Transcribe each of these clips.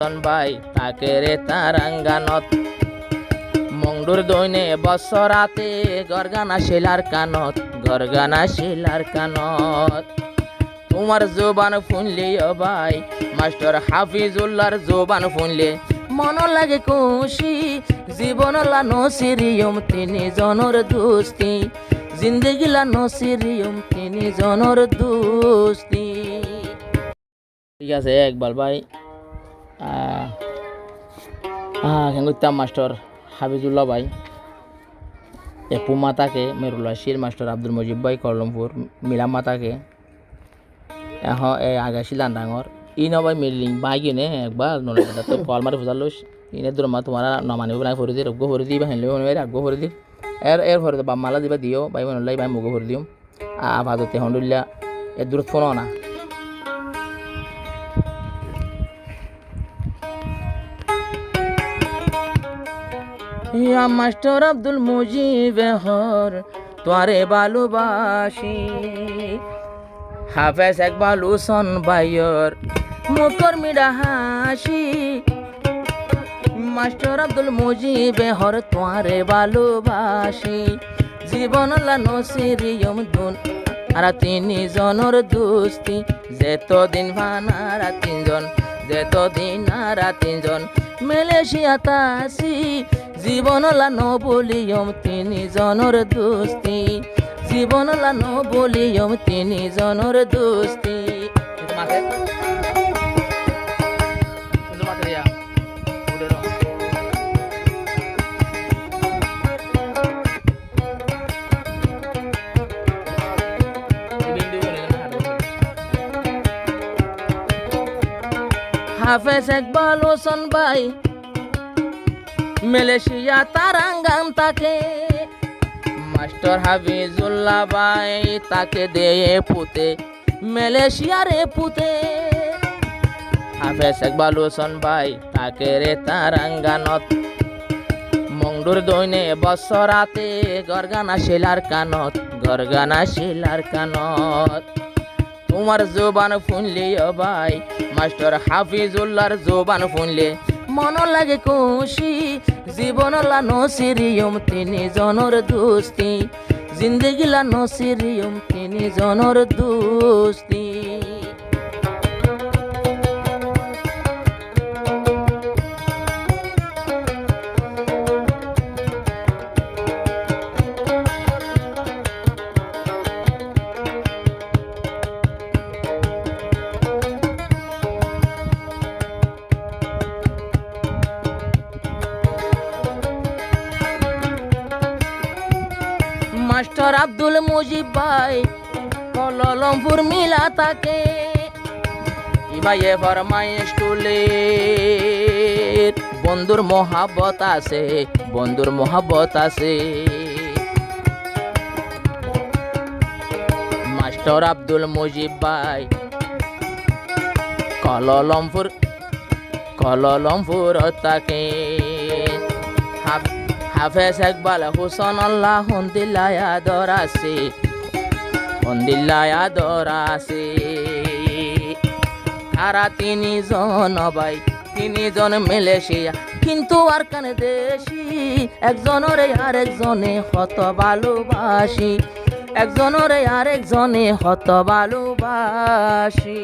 ভাই তাকে রে তারাঙ্গানত মংডুর দৈনে বছরাতে গরগানা শিলার কানত তোমার জোবান ফুনলে ও ভাই মাস্টার হাফিজুল্লাহর জোবান ফুনলে মন লাগে খুশি জীবন লা নসিরিয়ম তিনি জনর দুস্তি জিন্দগি লা নসিরিয়ম তিনি জনর দুস্তি। ঠিক আছে একবার ভাই কেন মাস্টার হাফিজুল্লাহ ভাই এপু মাতাকে মেরুল্লাহ শির মাস্টার আব্দুল মজিব ভাই কলমপুর মিলাম মাতাকে এখন এই আগাছিলাম ডাঙর ই নবাই মিলিং বাই কিনে একবার নলে তো কল মারি ফুজাল লইস ইনে দূর মা তোমার নমানিব না ফরি দিয়ে রগ্গ ফরি দিই বা হেনলে অনুযায়ী আগ্গ ফরি দিই এর ফরি বাম মালা দিবা দিও বাই মনলাই বাই মুগো ফরি দিও ভাদতে হন্ডুল্লা এর দূরত ফোনও না ইয়া মাস্টার আব্দুল মুজিব হর তোরে ভালোবাসি হাফেজ একবাল হুসন ভাইয়র মুখর মিডা হাসি মাস্টার আব্দুল মুজিব হর তোরে ভালোবাসি জীবন লা নসিরিয়ম দুন আর তিনি জনর দুস্তি যেতদিন ভানারা তিনজন মালয়েশিয়াত আসি জীবন লা নবলিয়ম তিনি জনর দুস্তি জীবন লা নবলিয়ম তিনি জনর দুস্তি। হাফেজ একবাল হোসেন ভাই মালয়েশিয়া তারাঙ্গাম তাকে মাস্টার হাফিজুল্লাহ ভাই তাকে দিয়ে পুতে মালয়েশিয়ারে পুতে হাফেজ একবাল হোসেন ভাই তাকে রে তারাঙ্গানত মংডুর দৈনে বছরাতে গরগানা শিলার কানত তোমার জোবান ফুনলে ও ভাই মাস্টার হাফিজুল্লাহর জোবান ফুনলে মন লাগে খুশি জীবন লা নসিরিয়ম তিনি জনর দুস্তি জিন্দগি লা নসিরিয়ম তিনি জনর দুস্তি। মাস্টার আব্দুল মুজিব ভাই কলমপুর মিলা তাকে ইবাইয়ে ফরমাইশ টুলে বন্ধুর মোহাব্বত আছে মাস্টার আব্দুল মুজিব ভাই কলমপুর তাকে হাফেজ একবাল হুসন আল্লাহ হন্দিল্লায় আদর আছে তারা তিনিজন মালয়েশিয়া কিন্তু আর কানে দেশি একজনরে আরেকজনে হত ভালোবাসি।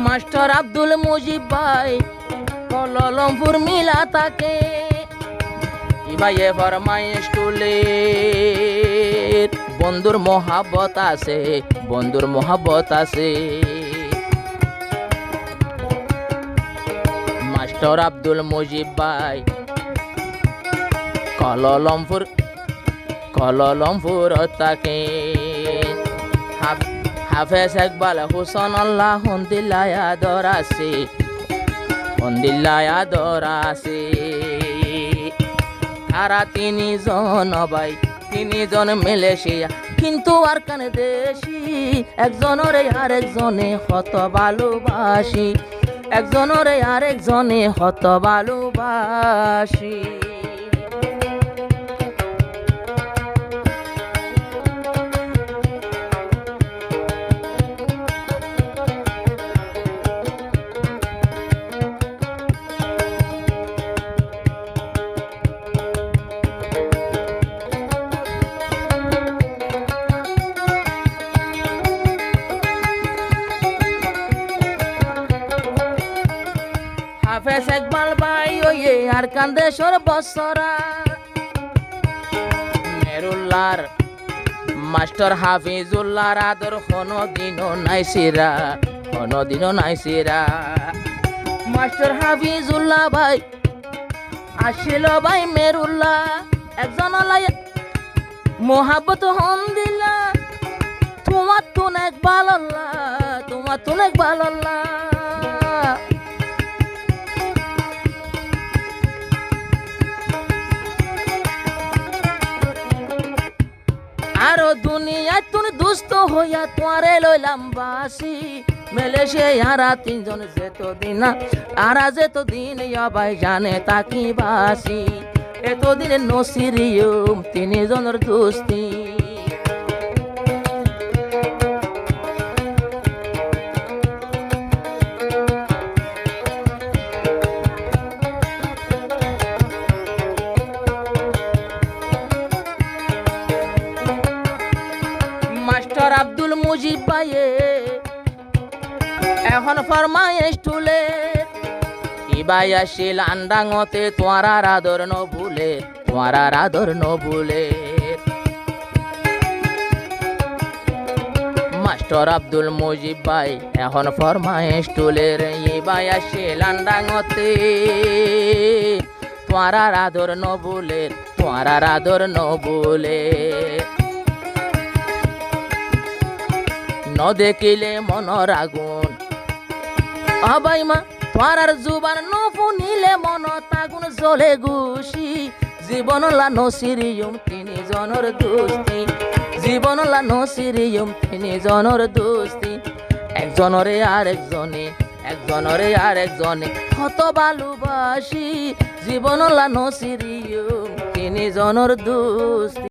মাস্টার আব্দুল মুজিব ভাই কলমপুর মিলা তাকে ইবাইয়ে ফরমাইশ টুলে বন্ধুর মোহাব্বত আছে মাস্টার আব্দুল মুজিব ভাই কলমপুর তাকে হাফেজ ইকবাল হুসন আল্লাহ হন্দিল্লায় আদর আছে হন্দিল্লায় আদর আছে তারা তিনজন ভাই তিনজন মালয়েশিয়া কিন্তু আর কানে দেশি একজনরে আরেকজনে হত ভালোবাসি একজনরে আরেকজনে হত ভালোবাসি হাফেজ ইকবাল ভাই ওয়ে আর কান্দেশ্বর বছরা মেরুল্লার মাস্টার হাফিজুল্লাহর আদর কোনদিনও নাই সিরা মাস্টার হাফিজুল্লাহ ভাই আসিল ভাই মেরুল্লাহ একজন মোহাব্বত হন দিলা তোমার তুনেক ভালোল্লাহ আরো দুনিয়ায় তুমি দুস্থ হইয়া তোমারে লইলাম বাসি মালয়েশিয়ারা তিনজন যেতদিন ভাই জানে তাকি বাসি এতদিন নসিরিয়ম তিনজনের দোস্তি মাস্টার আব্দুল মুজিব ভাইয়ে এখন ফরমাইশ তুলে ইবাই আসিল আন্ডাঙতে তোমার আদর ন ভুলে মাস্টার আব্দুল মুজিব ভাই এখন ফরমাইশ তুলে ইবাই আসিল আন্ডাঙতে তোমার আদর ন ভুলে ন দেখিলে মনর আগুন আবাই মা তোমার জুবান ন শুনিলে মনত আগুন জ্বলে গুছি জীবনলা নসিরিয়ম তিনজনের দোস্তি একজনরে আরেকজনে কত ভালোবাসি জীবনলা নসিরিয়ম তিনজনের দোস্তি